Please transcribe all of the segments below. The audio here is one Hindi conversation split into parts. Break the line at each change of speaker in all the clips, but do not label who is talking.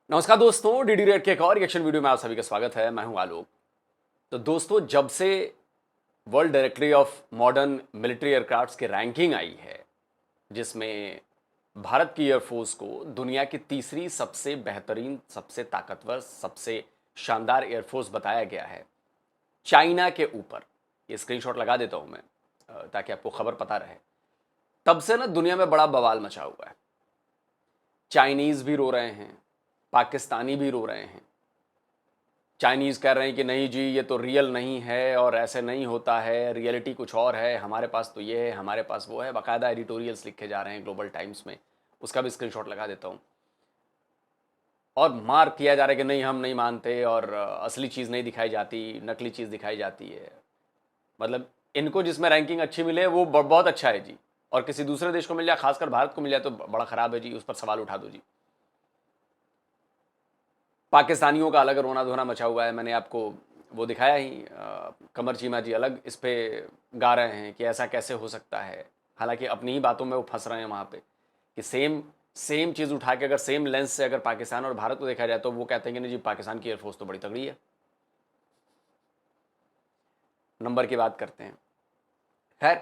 नमस्कार दोस्तों, डीडी रेड के एक और रिएक्शन वीडियो में आप सभी का स्वागत है। मैं हूं आलोक। तो दोस्तों, जब से world directory of modern military aircrafts की रैंकिंग आई है, जिसमें भारत की एयरफोर्स को दुनिया की तीसरी सबसे बेहतरीन, सबसे ताकतवर, सबसे शानदार एयरफोर्स बताया गया है चाइना के ऊपर। ये स्क्रीनशॉट लगा देता हूं मैं ताकि आपको खबर पता रहे। तब से ना दुनिया में बड़ा बवाल मचा हुआ है। चाइनीज भी रो रहे हैं, पाकिस्तानी भी रो रहे हैं। चाइनीज कह रहे हैं कि नहीं जी, ये तो रियल नहीं है और ऐसे नहीं होता है, रियलिटी कुछ और है, हमारे पास तो ये है, हमारे पास वो है। बाकायदा एडिटोरियल्स लिखे जा रहे हैं ग्लोबल टाइम्स में, उसका भी स्क्रीनशॉट लगा देता हूं। और मार्क किया जा रहा है कि नहीं, हम नहीं मानते और असली चीज़ नहीं दिखाई जाती, नकली चीज़ दिखाई जाती है। मतलब इनको जिसमें रैंकिंग अच्छी मिले वो बहुत अच्छा है जी, और किसी दूसरे देश को मिल जाए, खासकर भारत को मिल जाए तो बड़ा ख़राब है जी, उस पर सवाल उठा दो जी। पाकिस्तानियों का अलग रोना धोना मचा हुआ है। मैंने आपको वो दिखाया ही, कमर चीमा जी अलग इस पे गा रहे हैं कि ऐसा कैसे हो सकता है। हालांकि अपनी ही बातों में वो फंस रहे हैं वहाँ पे कि सेम चीज़ उठा के अगर सेम लेंस से अगर पाकिस्तान और भारत को देखा जाए तो वो कहते हैं कि नहीं जी, पाकिस्तान की एयरफोर्स तो बड़ी तगड़ी है। नंबर की बात करते हैं। खैर,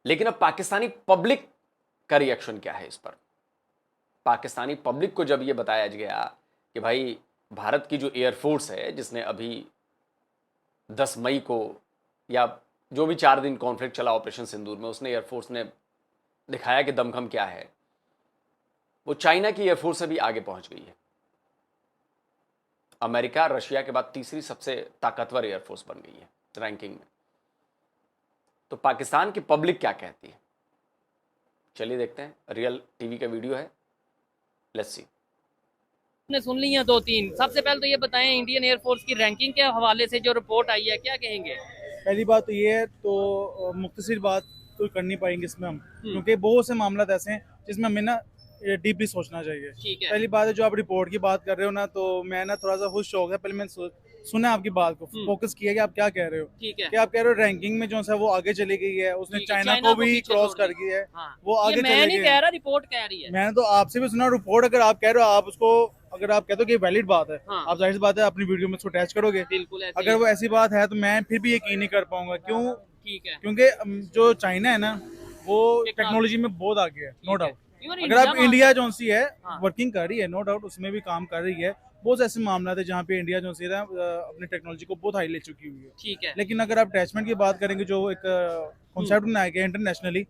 लेकिन अब पाकिस्तानी पब्लिक का रिएक्शन क्या है इस पर। पाकिस्तानी पब्लिक को जब ये बताया गया कि भाई भारत की जो एयरफोर्स है, जिसने अभी 10 मई को, या जो भी 4 दिन कॉन्फ्लिक्ट चला ऑपरेशन सिंदूर में, उसने एयरफोर्स ने दिखाया कि दमखम क्या है, वो चाइना की एयरफोर्स से भी आगे पहुंच गई है। अमेरिका रशिया के बाद तीसरी सबसे ताकतवर एयरफोर्स बन गई है रैंकिंग में। तो पाकिस्तान की पब्लिक क्या कहती है, चलिए देखते हैं। रियल टीवी का वीडियो है, लेट्स सी।
ने सुन ली हैं दो तीन। सबसे पहले तो ये बताएं, इंडियन एयरफोर्स की रैंकिंग के हवाले से जो रिपोर्ट आई है, क्या कहेंगे?
पहली बात तो ये है, तो मुख्तसर बात तो कर नहीं पाएंगे इसमें हम, क्योंकि बहुत से मामला ऐसे हैं जिसमें हमें ना डीपली सोचना चाहिए।
ठीक है।
पहली बात है, जो आप रिपोर्ट की बात कर रहे हो ना, तो मैं ना थोड़ा सा खुद शौक है, पहले मैंने सुना आपकी बात को, फोकस किया कि आप क्या कह रहे हो।
ठीक है।
कि आप कह रहे हो रैंकिंग में जो है वो आगे चली गई है, उसने
ठीक है,
चाइना
चाइना
को
को
भी
पीछे
क्रॉस
छोड़
कर
दी।
गई है।
हाँ।
वो
ये
आगे
मैं
चले
नहीं
गए
कह
हैं।
रहा, रिपोर्ट कह रही है।
मैंने तो आपसे भी सुना रिपोर्ट, अगर आप कह रहे हो, आप उसको, अगर आप कहते हो कि वैलिड बात है,
हाँ।
आप जाहिर सी बात है अपनी वीडियो में उसको अटैच करोगे।
बिल्कुल ऐसे
अगर
ही।
वो ऐसी बात है तो मैं फिर भी यकीन नहीं कर पाऊंगा। क्यों?
ठीक है।
क्योंकि जो चाइना है ना, वो
टेक्नोलॉजी
टेक्नोलॉजी में बहुत आगे है, नो
ठीक है।
डाउट।
इवन
अगर आप
इंडिया
इंडिया जो सी है
हाँ।
वर्किंग कर रही है, नो डाउट, उसमें भी काम कर रही है। बहुत ऐसे मामला थे जहाँ पे इंडिया जो सी है अपनी टेक्नोलॉजी को बहुत हाई ले चुकी हुई है।
ठीक है।
लेकिन अगर आप अटैचमेंट की बात करेंगे, जो एक कॉन्सेप्ट बनाया गया इंटरनेशनली,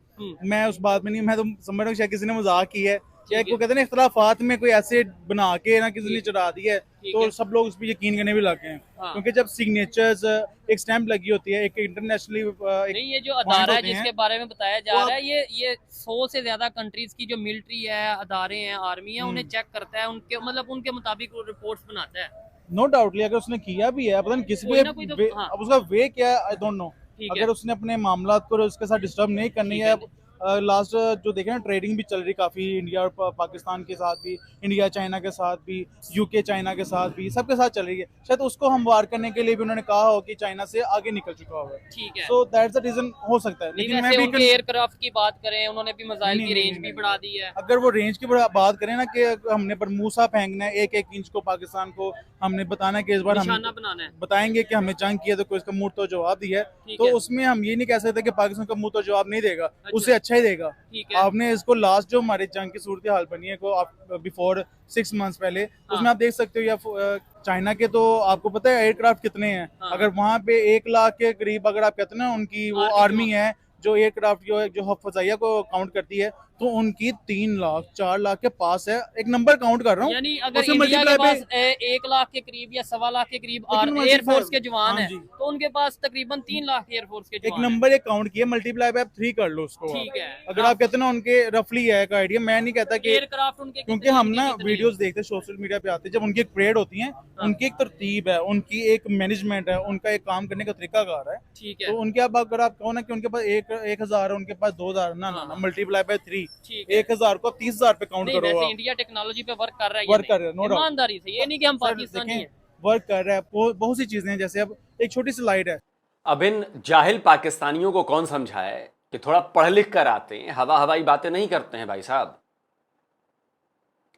मैं उस बात में नहीं, मैं तो समझ रहा हूँ शायद किसी ने मजाक की है, या
ठीक
को
है।
कहते हैं ना, इख्तलाफात में कोई ऐसे बना के ना किसी ने
ठीक।
चढ़ा दी है,
ठीक
तो
है।
सब लोग उस पर यकीन करने भी लग गए हैं।
हाँ।
क्योंकि जब सिग्नेचर्स, एक स्टैंप लगी होती है, एक इंटरनेशनली
नहीं, ये जो अदारा है जिसके बारे में बताया जा
वो
रहा है, ये 100 से ज्यादा कंट्रीज की जो मिलिट्री है, अदारे हैं, आर्मी है, उन्हें चेक करता है, उनके मतलब उनके मुताबिक वो रिपोर्ट्स बनाता है।
नो डाउटली अगर उसने किया भी है, पता नहीं किस
कोई
वे,
ना कोई तो हाँ।
अब उसका वे क्या है, आई डोंट नो।
ठीक है।
अगर उसने अपने मामला को उसके साथ डिस्टर्ब नहीं करनी
ठीक
है।
है।
लास्ट जो देखे ना, ट्रेडिंग भी चल रही काफी, इंडिया और पाकिस्तान के साथ भी, इंडिया चाइना के साथ भी, यूके चाइना के साथ भी, सबके साथ चल रही है। शायद उसको हमवार करने के लिए भी उन्होंने कहा हो कि चाइना से आगे निकल चुका हुआ है।
ठीक है।
सो दैट्स द रीजन हो सकता है।
नहीं,
लेकिन मैं
वैसे
भी
उनके एयरक्राफ्ट की बात करें, उन्होंने भी मिसाइल की रेंज भी बढ़ा दी है।
अगर वो रेंज की बात करें ना, कि हमने बरमूसा फेंकना है 1-1 इंच को, पाकिस्तान को हमने बताना है कि इस बार हम
निशाना बनाना है।
बताएंगे कि हमने जंग किया, तो कोई इसका मुंह तो जवाब दिया है,
ठीक
तो
है।
उसमें हम ये नहीं कह सकते कि पाकिस्तान का मुंह तो जवाब नहीं देगा,
अच्छा।
उससे अच्छा ही देगा।
ठीक है।
आपने इसको लास्ट जो हमारे जंग की सूरत हाल बनी है को, आप बिफोर 6 मंथ्स पहले,
हाँ।
उसमें आप देख सकते हो, या चाइना के तो आपको पता है एयरक्राफ्ट कितने हैं।
हाँ।
अगर वहां पे 1 लाख के करीब, अगर आप कहते हैं ना उनकी वो आर्मी है, जो एयरक्राफ्ट जो फजाइया को काउंट करती है, तो उनकी 3 लाख 4 लाख के पास है। एक नंबर काउंट कर रहा हूँ,
यानी अगर
उससे
इंडिया के
मल्टीप्लाई
पास 1 लाख के करीब या 1.25 लाख के करीब
लेकिन
एयरफोर्स के जवान
हाँ
है,
जी,
तो उनके पास तकरीबन 3 लाख एयरफोर्स के
एक
जवान
नंबर एक काउंट किया, मल्टीप्लाई बाय 3 कर लो उसको।
ठीक है।
अगर आप कहते हैं ना उनके रफली है का आइडिया, मैं नहीं कहता कि,
एयरक्राफ्ट उनके
क्योंकि हम ना वीडियोस देखते हैं सोशल मीडिया पे आते हैं, जब उनकी एक परेड होती है, उनकी एक तरतीब है, उनकी एक मैनेजमेंट है, उनका एक काम करने का तरीका कार है।
ठीक है।
तो उनके अब अगर आप कहो ना कि उनके पास 1,000 है, उनके पास 2,000, ना मल्टीप्लाई बाय 3,
ठीक है।
1,000 को 30,000 पे काउंट
नहीं,
करो।
वैसे
आप
इंडिया टेक्नोलॉजी पे वर्क कर रहा है,
वर्क कर रहे हैं, नो डाउट,
ईमानदारी से, ये नहीं कि हम पाकिस्तानी हैं।
वर्क कर रहा है। बहुत सी चीजें हैं, जैसे अब एक छोटी सी स्लाइड है।
अब इन जाहिल पाकिस्तानियों को कौन समझाए कि थोड़ा पढ़ लिख कर आते हैं, हवा हवाई बातें नहीं करते हैं भाई साहब,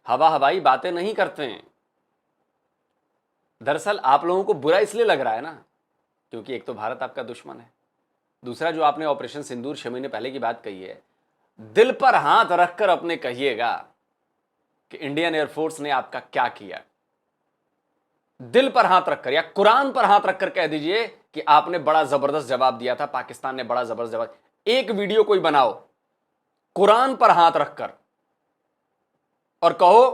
हवा हवाई बातें नहीं करते हैं। दरअसल आप लोगों को बुरा इसलिए लग रहा है ना, क्योंकि एक तो भारत आपका दुश्मन है, दूसरा जो आपने ऑपरेशन सिंदूर 6 महीने पहले की बात कही है, दिल पर हाथ रखकर अपने कहिएगा कि इंडियन एयरफोर्स ने आपका क्या किया। दिल पर हाथ रखकर या कुरान पर हाथ रखकर कह दीजिए कि आपने बड़ा जबरदस्त जवाब दिया था, पाकिस्तान ने बड़ा जबरदस्त जवाब। एक वीडियो कोई बनाओ कुरान पर हाथ रखकर और कहो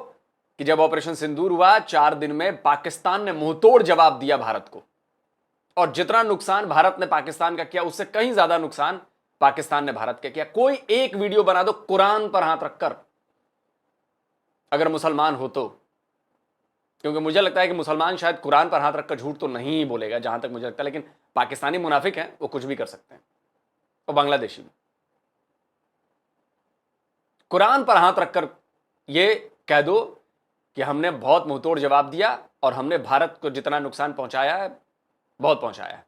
कि जब ऑपरेशन सिंदूर हुआ 4 दिन में पाकिस्तान ने मुंहतोड़ जवाब दिया भारत को, और जितना नुकसान भारत ने पाकिस्तान का किया उससे कहीं ज्यादा नुकसान पाकिस्तान ने भारत का किया। कोई एक वीडियो बना दो कुरान पर हाथ रखकर, अगर मुसलमान हो तो, क्योंकि मुझे लगता है कि मुसलमान शायद कुरान पर हाथ रखकर झूठ तो नहीं ही बोलेगा जहां तक मुझे लगता है, लेकिन पाकिस्तानी मुनाफिक हैं, वो कुछ भी कर सकते हैं, और बांग्लादेशी भी। कुरान पर हाथ रखकर ये कह दो कि हमने बहुत मुंहतोड़ जवाब दिया और हमने भारत को जितना नुकसान पहुंचाया है बहुत पहुंचाया है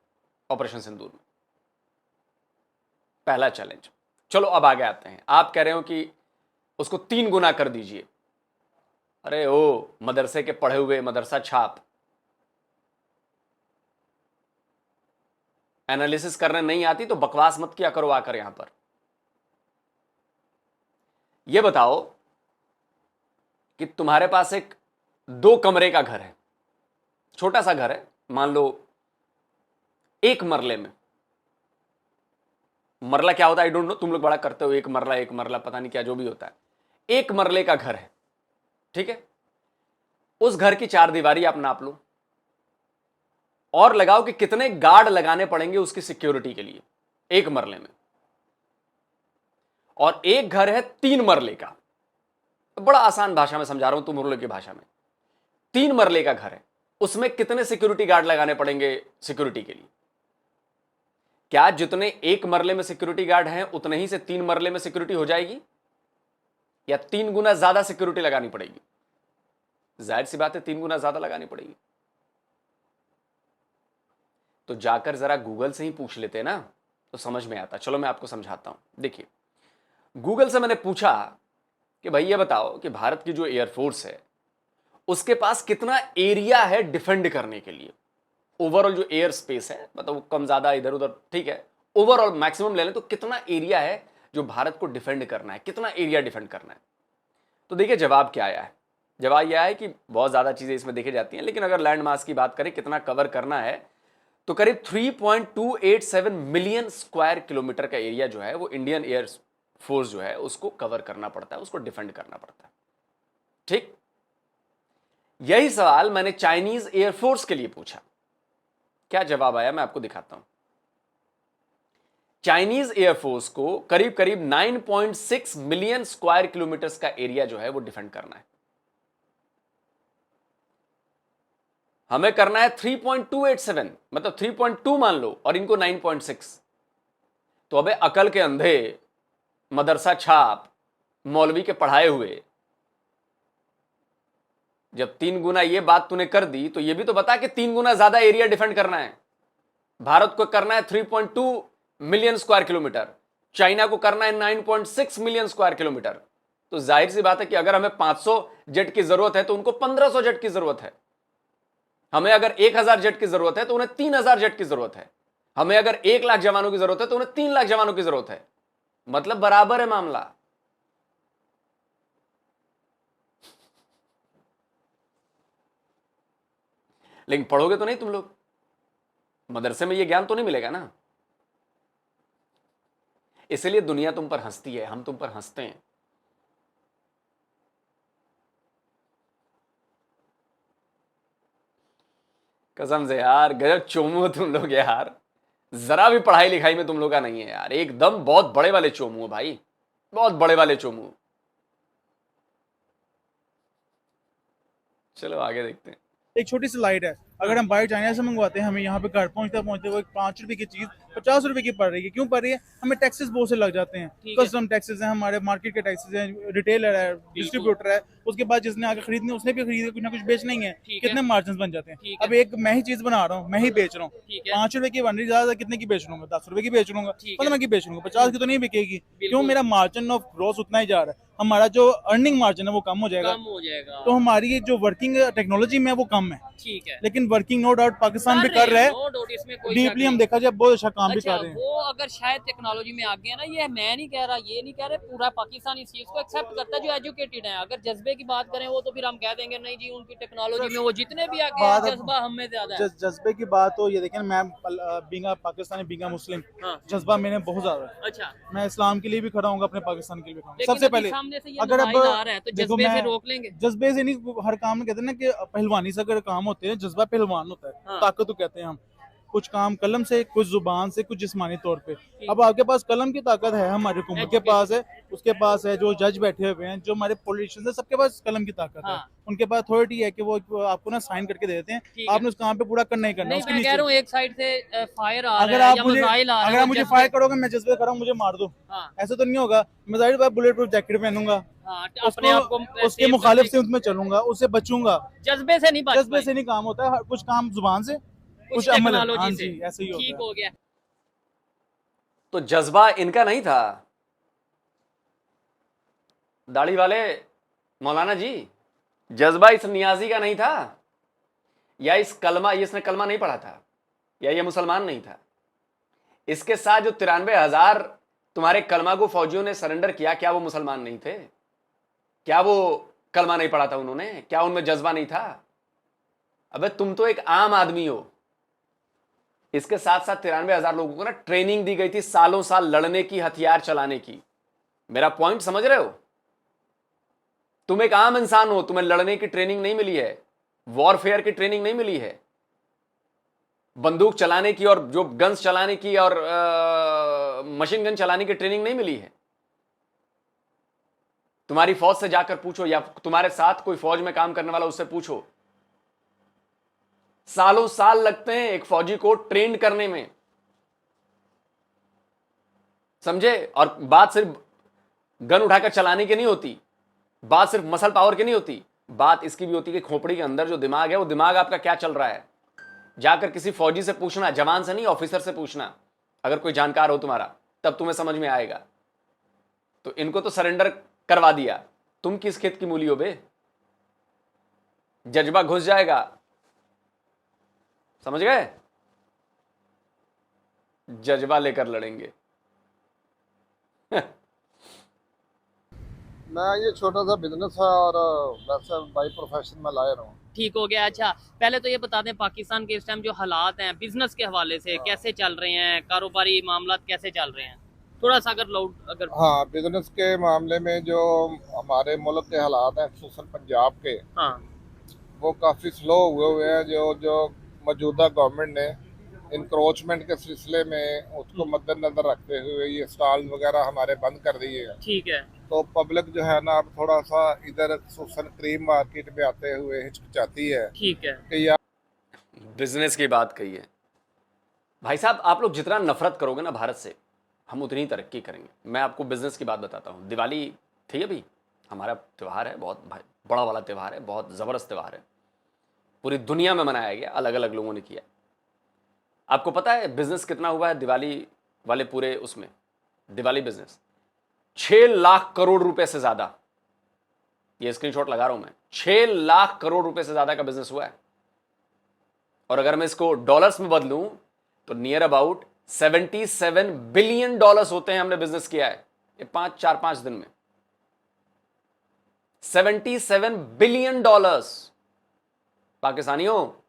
ऑपरेशन सिंदूर में। पहला चैलेंज। चलो अब आगे आते हैं। आप कह रहे हो कि उसको 3 गुना कर दीजिए। अरे ओ मदरसे के पढ़े हुए मदरसा छाप, एनालिसिस करने नहीं आती तो बकवास मत किया करो आकर यहां पर। यह बताओ कि तुम्हारे पास एक 2 कमरे का घर है, छोटा सा घर है, मान लो 1 मरले में। मरला क्या होता है आई डोंट नो, तुम लोग बड़ा करते हो, 1 मरला पता नहीं क्या जो भी होता है। 1 मरले का घर है, ठीक है। उस घर की 4 दीवारी आप नाप लो और लगाओ कि कितने गार्ड लगाने पड़ेंगे उसकी सिक्योरिटी के लिए 1 मरले में। और एक घर है 3 मरले का, बड़ा आसान भाषा में समझा रहा हूं, तुम लोग की भाषा में। 3 मरले का घर है, उसमें कितने सिक्योरिटी गार्ड लगाने पड़ेंगे सिक्योरिटी के लिए? क्या जितने 1 मरले में सिक्योरिटी गार्ड हैं उतने ही से 3 मरले में सिक्योरिटी हो जाएगी, या 3 गुना ज्यादा सिक्योरिटी लगानी पड़ेगी? जाहिर सी बात है 3 गुना ज्यादा लगानी पड़ेगी। तो जाकर जरा गूगल से ही पूछ लेते ना तो समझ में आता। चलो मैं आपको समझाता हूं। देखिए, गूगल से मैंने पूछा कि भाई ये बताओ कि भारत की जो एयरफोर्स है उसके पास कितना एरिया है डिफेंड करने के लिए। ओवरऑल जो एयर स्पेस है, मतलब कम ज्यादा इधर उधर ठीक है, ओवरऑल मैक्सिमम ले लें तो कितना एरिया है जो भारत को डिफेंड करना है, कितना एरिया डिफेंड करना है। तो देखिए जवाब क्या आया है। जवाब यह है कि बहुत ज्यादा चीजें इसमें देखी जाती हैं, लेकिन अगर लैंड मास की बात करें कितना कवर करना है तो करीब 3.287 मिलियन स्क्वायर किलोमीटर का एरिया जो है वो इंडियन एयर फोर्स जो है उसको कवर करना पड़ता है, उसको डिफेंड करना पड़ता है। ठीक, यही सवाल मैंने चाइनीज एयरफोर्स के लिए पूछा। क्या जवाब आया मैं आपको दिखाता हूं। चाइनीज एयरफोर्स को करीब करीब 9.6 मिलियन स्क्वायर किलोमीटर्स का एरिया जो है वो डिफेंड करना है। हमें करना है 3.287, मतलब 3.2 मान लो, और इनको 9.6। तो अबे अकल के अंधे, मदरसा छाप, मौलवी के पढ़ाए हुए, जब 3 गुना ये बात तूने कर दी तो ये भी तो बता कि 3 गुना ज्यादा एरिया डिफेंड करना है। भारत को करना है 3.2 मिलियन स्क्वायर किलोमीटर, चाइना को करना है 9.6 मिलियन स्क्वायर किलोमीटर। तो जाहिर सी बात है कि अगर हमें 500 जेट की जरूरत है तो उनको 1500 जेट की जरूरत है। हमें अगर 1000 जेट की जरूरत है तो उन्हें 3000 जेट की जरूरत है। हमें अगर 1 लाख जवानों की जरूरत है तो उन्हें 3 लाख जवानों की जरूरत है। मतलब बराबर है मामला। लेकिन पढ़ोगे तो नहीं तुम लोग, मदरसे में ये ज्ञान तो नहीं मिलेगा ना। इसलिए दुनिया तुम पर हंसती है, हम तुम पर हंसते हैं। कसम से यार गजब चोमू हो तुम लोग यार, जरा भी पढ़ाई लिखाई में तुम लोग का नहीं है यार, एकदम बहुत बड़े वाले चोमू हो भाई, बहुत बड़े वाले चोमू। चलो आगे देखते हैं।
एक छोटी सी लाइट है, अगर हम बाहर चाइना से मंगवाते हैं हमें यहाँ पे घर पहुँचते पहुँचते वो 5 रुपए की चीज ₹50 की पड़ रही है। क्यों पड़ रही है? हमें टैक्सेस बहुत से लग जाते हैं,
ठीक है।
कस्टम टैक्सेस हैं, हमारे मार्केट के टैक्सेस हैं, रिटेलर है, डिस्ट्रीब्यूटर है, उसके बाद जिसने आगे खरीदनी है उसने भी खरीदे, कुछ ना कुछ बेचना ही है,
ठीक है।
कितने मार्जिन बन जाते हैं।
ठीक है।
अब एक मैं ही चीज बना रहा हूँ, मैं ही बेच रहा हूँ,
ठीक है।
₹5 की बन रही, ज्यादा कितने की बेच लूंगा? ₹10 की बेच लूंगा,
ठीक है।
15 की बेच लूंगा, 50 की तो नहीं बिकेगी। क्यों?
बिल्कुल।
मेरा मार्जिन ऑफ ग्रोथ उतना ही जा रहा है, हमारा जो अर्निंग मार्जिन है वो कम हो जाएगा,
कम हो जाएगा।
तो हमारी ये जो वर्किंग टेक्नोलॉजी में है वो कम है।
ठीक है।
लेकिन वर्किंग नो डाउट पाकिस्तान भी कर रहा है,
नो डाउट, इसमें कोई शक
डीपली हम
नहीं।
देखा जाए बहुत अच्छा काम भी
अच्छा,
कर रहे हैं।
वो अगर शायद टेक्नोलॉजी में आगे है ना, ये मैं नहीं कह रहा, ये नहीं कह रहे, पूरा पाकिस्तान इस चीज को एक्सेप्ट करता है जो एजुकेटेड है। अगर जज्बे की बात करें वो तो फिर हम कह देंगे नहीं जी, उनकी टेक्नोलॉजी में वो जितने भी आगे हैं, जज्बा हम में ज्यादा है।
जज्बे की बात तो ये देखें, मैं बींगा पाकिस्तानी, बींगा मुस्लिम,
हाँ।
जज्बा मैंने बहुत ज्यादा है।
अच्छा,
मैं इस्लाम के लिए भी खड़ा हूँ, अपने पाकिस्तान के लिए भी खड़ा हूँ।
लेकिन
सबसे
अभी
पहले
सामने से ये
अगर अब
नवाइज आ रहा है तो
देखो,
जज्बे से
मैं
रोक लेंगे।
जज्बे से नहीं, हर काम में कहते हैं ना कि पहलवानी से अगर काम होते हैं, जज्बा पहलवान होता है,
हाँ।
ताकत तो कहते हैं हम। कुछ काम कलम से, कुछ जुबान से, कुछ जिस्मानी तौर पे।
ठीक।
अब आपके पास कलम की ताकत है, हमारे हुकूमत के पास है, उसके पास है, जो जज बैठे हुए हैं, जो हमारे पॉलिटिशियंस है, सबके पास कलम की ताकत है।
हाँ।
उनके पास अथॉरिटी है कि वो आपको ना साइन करके दे देते हैं,
ठीक है।
आपने उस काम पे पूरा करना ही करना है।
नहीं,
उसके
मैं कह
नीचे
रहा हूँ एक साइड से फायर आ
अगर
रहा है
आप
या
मुझे
मिसाइल आ रहा है,
अगर आप
वो
मुझे
जज्बे-
फायर करोगे, मैं जज्बे कर रहा हूँ, मुझे मार दो,
हाँ।
ऐसा तो नहीं होगा। मैं जाहिर बात बुलेट प्रूफ जैकेट पहनूंगा,
हाँ, अपने आप को
उसके
सेव
मुखालिफ
करने-
से उसमें चलूंगा, उससे बचूंगा।
जज्बे से नहीं बच
जज्बे
पाए,
से नहीं काम होता है, कुछ काम जुबान से,
कुछ
कुछ अमल। हाँ
टेक्नोलॉजी से।
जी, ऐसे ही
ठीक
होता है।
हो गया।
तो जज्बा इनका नहीं था, दाढ़ी वाले मौलाना जी, जज्बा इस नियाजी का नहीं था, या इसने कलमा नहीं पढ़ा था, या ये मुसलमान नहीं था। इसके साथ जो 93,000 तुम्हारे कलमा को फौजियों ने सरेंडर किया, क्या वो मुसलमान नहीं थे? क्या वो कलमा नहीं पढ़ा था उन्होंने? क्या उनमें जज्बा नहीं था? अबे तुम तो एक आम आदमी हो। इसके साथ साथ 93,000 लोगों को ना ट्रेनिंग दी गई थी, सालों साल लड़ने की, हथियार चलाने की। मेरा पॉइंट समझ रहे हो? तुम एक आम इंसान हो, तुम्हें लड़ने की ट्रेनिंग नहीं मिली है, वॉरफेयर की ट्रेनिंग नहीं मिली है, बंदूक चलाने की और जो गन्स चलाने की और मशीन गन चलाने की ट्रेनिंग नहीं मिली है। तुम्हारी फौज से जाकर पूछो, या तुम्हारे साथ कोई फौज में काम करने वाला, उससे पूछो। सालों साल लगते हैं एक फौजी को ट्रेन करने में, समझे? और बात सिर्फ गन उठाकर चलाने की नहीं होती, बात सिर्फ मसल पावर की नहीं होती, बात इसकी भी होती है कि खोपड़ी के अंदर जो दिमाग है, वो दिमाग आपका क्या चल रहा है। जाकर किसी फौजी से पूछना, जवान से नहीं, ऑफिसर से पूछना, अगर कोई जानकार हो तुम्हारा, तब तुम्हें समझ में आएगा। तो इनको तो सरेंडर करवा दिया, तुम किस खेत की मूली हो बे? जज्बा घुस जाएगा, समझ गए? जज्बा लेकर लड़ेंगे।
मैं ये छोटा सा बिजनेस है और वैसे बाई प्रोफेशन में लाया हूँ।
ठीक हो गया। अच्छा, पहले तो ये बता दें पाकिस्तान के इस टाइम जो हालात हैं बिजनेस के हवाले से कैसे चल रहे हैं, कारोबारी मामलात कैसे चल रहे हैं? थोड़ा सा अगर लाउड अगर
हाँ, बिजनेस के मामले में जो हमारे मुल्क के हालात हैं, खुसूसन पंजाब के,
हाँ
वो काफ़ी स्लो हुए हैं। जो मौजूदा गवर्नमेंट ने इंक्रोचमेंट के सिलसिले में उसको मद्देनजर रखते हुए ये स्टॉल वगैरह हमारे बंद कर दिए हैं।
ठीक है।
तो पब्लिक जो है ना, अब थोड़ा सा इधर खुसूसन क्रीम मार्केट में आते हुए हिचकिचाती है
ठीक है।
कि यार
बिजनेस की बात कही है भाई साहब। आप लोग जितना नफरत करोगे ना भारत से, हम उतनी ही तरक्की करेंगे। मैं आपको बिजनेस की बात बताता हूँ। दिवाली थी अभी, हमारा त्यौहार है, बहुत बड़ा वाला त्यौहार है, बहुत ज़बरदस्त त्यौहार है, पूरी दुनिया में मनाया गया, अलग अलग लोगों ने किया। आपको पता है बिजनेस कितना हुआ है दिवाली वाले पूरे उसमें? दिवाली बिजनेस 6 लाख करोड़ रुपए से ज्यादा, ये स्क्रीनशॉट लगा रहा हूं मैं, 6 लाख करोड़ रुपए से ज्यादा का बिजनेस हुआ है। और अगर मैं इसको डॉलर्स में बदलूं तो नियर अबाउट 77 बिलियन डॉलर्स होते हैं हमने बिजनेस किया है ये 4-5 दिन में। 77 बिलियन डॉलर्स पाकिस्तानियों।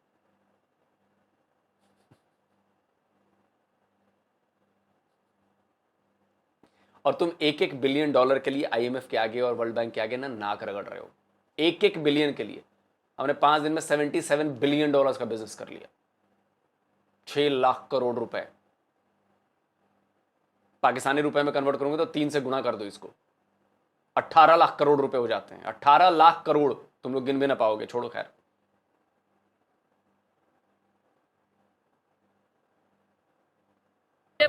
और तुम 1-1 बिलियन डॉलर के लिए आईएमएफ के आगे और वर्ल्ड बैंक के आगे ना नाक रगड़ रहे हो। 1-1 बिलियन के लिए हमने 5 दिन में 77 बिलियन डॉलर्स का बिजनेस कर लिया। 6 लाख करोड़ रुपए पाकिस्तानी रुपए में कन्वर्ट करोगे तो 3 से गुना कर दो इसको, 18 लाख करोड़ रुपए हो जाते हैं। 18 लाख करोड़ तुम लोग गिन भी ना पाओगे, छोड़ो खैर।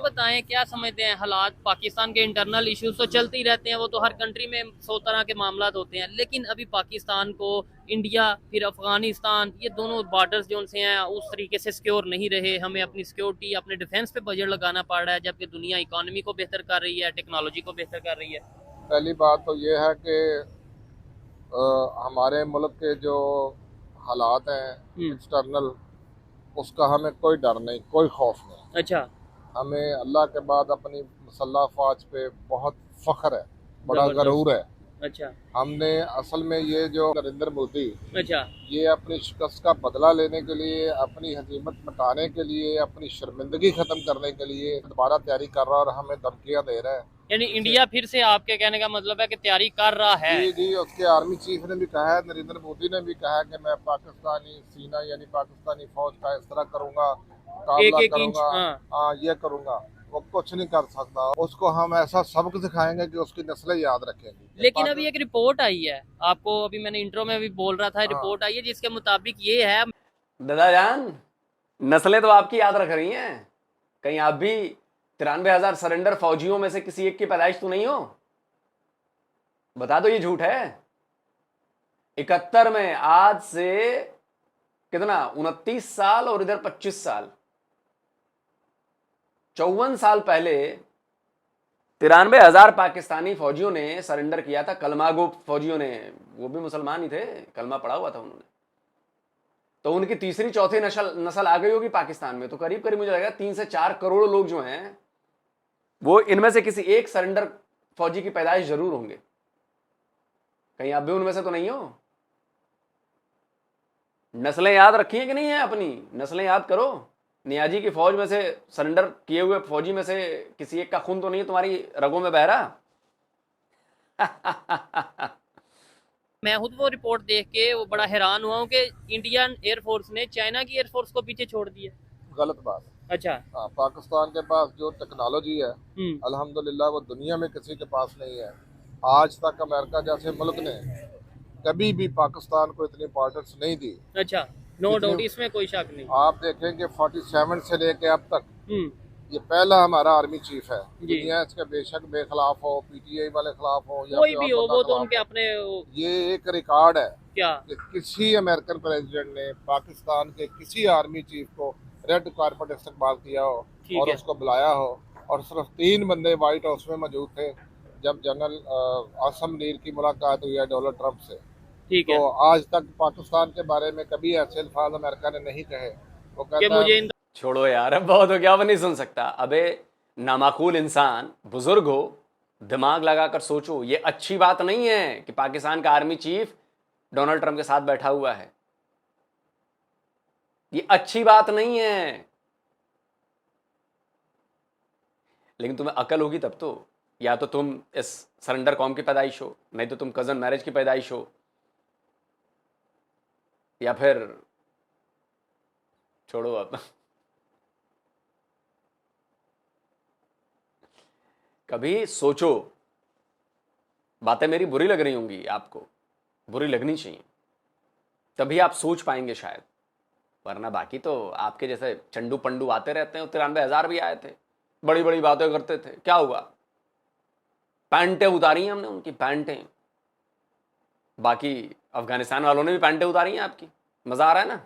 बताएं क्या समझते हैं हालात पाकिस्तान के इंटरनल इश्यूज तो चलते ही रहते हैं, वो तो हर कंट्री में 100 तरह के मामला होते हैं, लेकिन अभी पाकिस्तान को इंडिया फिर अफगानिस्तान ये दोनों बॉर्डर्स जो उनसे हैं उस तरीके से सिक्योर नहीं रहे। हमें अपनी सिक्योरिटी अपने डिफेंस पे बजट लगाना पड़ रहा है, जबकि दुनिया इकोनॉमी को बेहतर कर रही है, टेक्नोलॉजी को बेहतर कर रही है।
पहली बात तो ये है कि हमारे मुल्क के जो हालात हैं एक्सटर्नल, उसका हमें कोई डर नहीं, कोई खौफ नहीं।
अच्छा।
हमें अल्लाह के बाद अपनी मुसल्लह फ़ौज पे बहुत फ़ख्र है, बड़ा गरूर है।
अच्छा।
हमने असल में ये जो नरेंद्र मोदी,
अच्छा।
ये अपनी शिकस्त का बदला लेने के लिए, अपनी हजीमत मिटाने के लिए, अपनी शर्मिंदगी ख़त्म करने के लिए दोबारा तैयारी कर रहा है और हमें धमकियाँ दे रहा है।
यानी इंडिया फिर से आपके कहने का मतलब है कि तैयारी कर रहा है?
जी जी, उसके आर्मी चीफ ने भी कहा है, नरेंद्र मोदी ने भी कहा है कि मैं पाकिस्तानी सीना यानी पाकिस्तानी फौज का इस तरह करूंगा, मुकाबला करूंगा, हाँ ये करूंगा। वो कुछ नहीं कर सकता, उसको हम ऐसा सबक सिखाएंगे कि उसकी नस्लें याद रखेंगी।
लेकिन अभी एक रिपोर्ट आई है, आपको अभी मैंने इंट्रो में भी बोल रहा था, रिपोर्ट आई है जिसके मुताबिक ये है।
दादा जान, नस्लें तो आपकी याद रख रही हैं, कहीं आप भी 93,000 सरेंडर फौजियों में से किसी एक की पैदाइश तो नहीं हो? बता दो ये झूठ है। 71 में, आज से कितना 29 साल और इधर 25 साल, 54 साल पहले 93,000 पाकिस्तानी फौजियों ने सरेंडर किया था। कलमागो फौजियों ने, वो भी मुसलमान ही थे, कलमा पढ़ा हुआ था उन्होंने। तो उनकी तीसरी चौथी नस्ल आ गई होगी पाकिस्तान में, तो करीब करीब मुझे लगेगा 3 से 4 करोड़ लोग जो हैं वो इनमें से किसी एक सरेंडर फौजी की पैदाइश जरूर होंगे। कहीं आप भी उनमें से तो नहीं हो? नस्लें याद रखी हैं कि नहीं है? अपनी नस्लें याद करो। नियाजी की फौज में से सरेंडर किए हुए फौजी में से किसी एक का खून तो नहीं तुम्हारी रगों में बह रहा?
मैं खुद वो रिपोर्ट देख के वो बड़ा हैरान हुआ हूँ कि इंडियन एयरफोर्स ने चाइना की एयरफोर्स को पीछे छोड़ दिया।
गलत बात।
अच्छा।
हाँ, पाकिस्तान के पास जो टेक्नोलॉजी है अल्हम्दुलिल्लाह वो दुनिया में किसी के पास नहीं है। आज तक अमेरिका जैसे मुल्क ने कभी भी पाकिस्तान को इतनी इंपॉर्टेंस नहीं दी।
अच्छा, नो डाउट, इसमें कोई शक नहीं।
आप देखेंगे 47 से लेके अब तक ये पहला हमारा आर्मी चीफ है। दुनिया इसके बेशक बेखिलाफ हो, पीटीआई वाले खिलाफ हो या
कोई भी हो, वो तो उनके अपने
ये एक रिकॉर्ड है
क्या
कि किसी अमेरिकन प्रेसिडेंट ने पाकिस्तान के किसी आर्मी चीफ को रेड कारपेट इस्तेमाल किया हो और उसको बुलाया हो। और सिर्फ 3 बंदे व्हाइट हाउस में मौजूद थे जब जनरल आसम नीर की मुलाकात हुई है डोनाल्ड ट्रंप से।
ठीक है।
तो आज तक पाकिस्तान के बारे में कभी ऐसे अल्फाज अमेरिका ने नहीं कहे। वो कहता
मुझे
छोड़ो यार, अब बहुत हो गया, अब नहीं सुन सकता। अबे नामाकूल इंसान, बुजुर्ग हो, दिमाग लगाकर सोचो। ये अच्छी बात नहीं है कि पाकिस्तान का आर्मी चीफ डोनाल्ड ट्रंप के साथ बैठा हुआ है। ये अच्छी बात नहीं है। लेकिन तुम्हें अकल होगी तब तो, या तो तुम इस सरेंडर कॉम की पैदाइश हो, नहीं तो तुम कजन मैरिज की पैदाइश हो, या फिर छोड़ो अब। कभी सोचो। बातें मेरी बुरी लग रही होंगी आपको, बुरी लगनी चाहिए, तभी आप सोच पाएंगे शायद। वरना बाकी तो आपके जैसे चंडू पंडू आते रहते हैं। 93,000 भी आए थे, बड़ी बड़ी बातें करते थे, क्या हुआ? पैंटें उतारी हैं हमने उनकी, पैंटें। बाकी अफगानिस्तान वालों ने भी पैंटें उतारी हैं आपकी। मजा आ रहा है ना?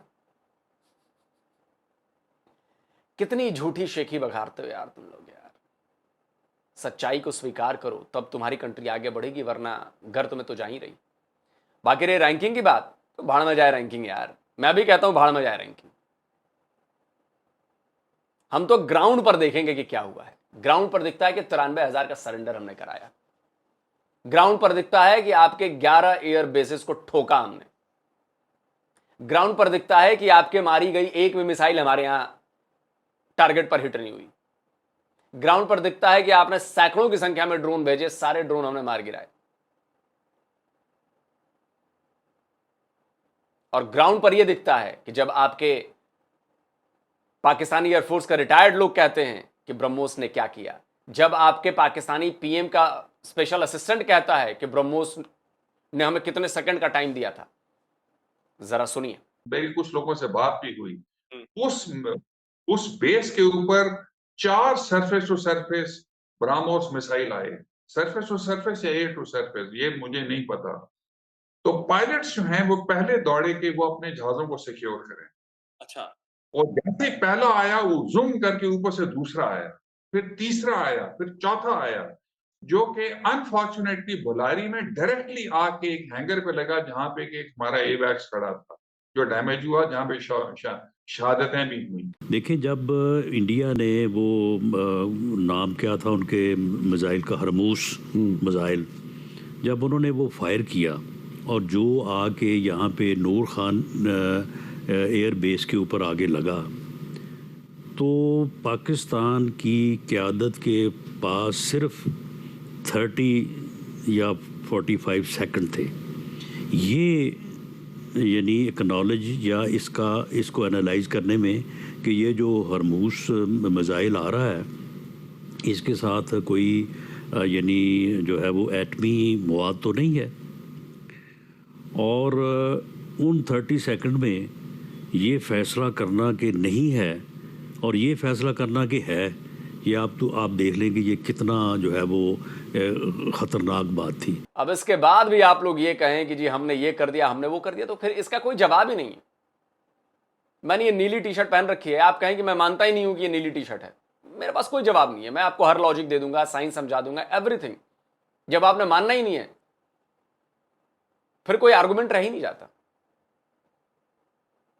कितनी झूठी शेखी बघारते हो यार तुम लोग। यार सच्चाई को स्वीकार करो, तब तुम्हारी कंट्री आगे बढ़ेगी, वरना घर तुम्हें तो जा ही रही। बाकी रही रैंकिंग की बात, तो भाड़ में जाए रैंकिंग यार। मैं भी कहता हूं भाड़ में जाए रैंकिंग। हम तो ग्राउंड पर देखेंगे कि क्या हुआ है। ग्राउंड पर दिखता है कि 93,000 का सरेंडर हमने कराया। ग्राउंड पर दिखता है कि आपके 11 एयर बेसिस को ठोका हमने। ग्राउंड पर दिखता है कि आपके मारी गई एक भी मिसाइल हमारे यहां टारगेट पर हिट नहीं हुई। ग्राउंड पर दिखता है कि आपने सैकड़ों की संख्या में ड्रोन भेजे, सारे ड्रोन हमने मार गिराए। और ग्राउंड पर यह दिखता है कि जब आपके पाकिस्तानी एयरफोर्स का रिटायर्ड लोग कहते हैं कि ब्रह्मोस ने क्या किया, जब आपके पाकिस्तानी पीएम का स्पेशल असिस्टेंट कहता है कि ब्रह्मोस ने हमें कितने सेकंड का टाइम दिया था, जरा सुनिए।
मेरी कुछ लोगों से बात भी हुई। उस बेस के ऊपर 4 surface to surface BrahMos missile आए, सरफेस टू सरफेस या एयर टू सरफेस ये मुझे नहीं पता। तो पायलट्स जो हैं वो पहले दौड़े कि वो अपने जहाजों को सिक्योर करें।
अच्छा।
और जैसे ही पहला आया वो जूम करके ऊपर से दूसरा आया, फिर तीसरा आया, फिर चौथा आया, जो कि अनफॉर्चुनेटली बुलारी में डायरेक्टली आके एक हैंगर पे लगा जहां पे कि हमारा एवैक्स खड़ा था, जो डैमेज हुआ, जहां पे शहादतें भी हुई।
देखिए, जब इंडिया ने वो नाम क्या था उनके मिसाइल का, हरमूस मिसाइल, जब उन्होंने वो फायर किया और जो आके यहाँ पे नूर खान एयर बेस के ऊपर आगे लगा, तो पाकिस्तान की क़यादत के पास सिर्फ 30 या 45 सेकंड थे। ये यानी एक्नॉलेज या इसको एनालाइज करने में कि ये जो हरमूस मिसाइल आ रहा है इसके साथ कोई यानी जो है वो एटमी मवाद तो नहीं है, और उन 30 सेकंड में ये फ़ैसला करना कि नहीं है और ये फ़ैसला करना कि है, ये आप देख लेंगे ये कितना जो है वो ख़तरनाक बात थी।
अब इसके बाद भी आप लोग ये कहें कि जी हमने ये कर दिया, हमने वो कर दिया, तो फिर इसका कोई जवाब ही नहीं है। मैंने ये नीली टी शर्ट पहन रखी है, आप कहें कि मैं मानता ही नहीं हूं कि ये नीली टी शर्ट है, मेरे पास कोई जवाब नहीं है। मैं आपको हर लॉजिक दे दूंगा, साइंस समझा दूंगा, एवरीथिंग। जब आपने मानना ही नहीं है फिर कोई आर्गुमेंट रह ही नहीं जाता।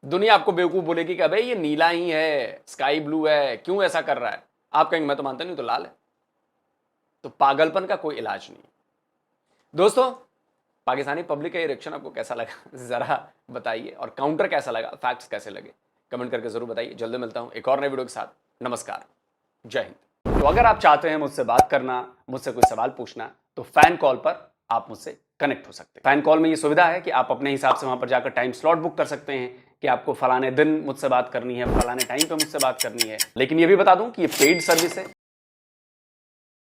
दुनिया आपको बेवकूफ बोलेगी कि अबे ये नीला ही है, स्काई ब्लू है, क्यों ऐसा कर रहा है। आप कहेंगे मैं तो मानता नहीं, तो लाल है। तो पागलपन का कोई इलाज नहीं। दोस्तों, पाकिस्तानी पब्लिक का ये रिएक्शन आपको कैसा लगा जरा बताइए, और काउंटर कैसा लगा, फैक्ट्स कैसे लगे, कमेंट करके जरूर बताइए। जल्दी मिलता हूं एक और नए वीडियो के साथ। नमस्कार, जय हिंद। तो अगर आप चाहते हैं मुझसे बात करना, मुझसे कोई सवाल पूछना, तो फैन कॉल पर आप मुझसे कनेक्ट हो सकते हैं। फैन कॉल में ये सुविधा है कि आप अपने हिसाब से वहां पर जाकर टाइम स्लॉट बुक कर सकते हैं कि आपको फलाने दिन मुझसे बात करनी है, फलाने टाइम पे मुझसे बात करनी है। लेकिन ये भी बता दूं कि ये पेड सर्विस है,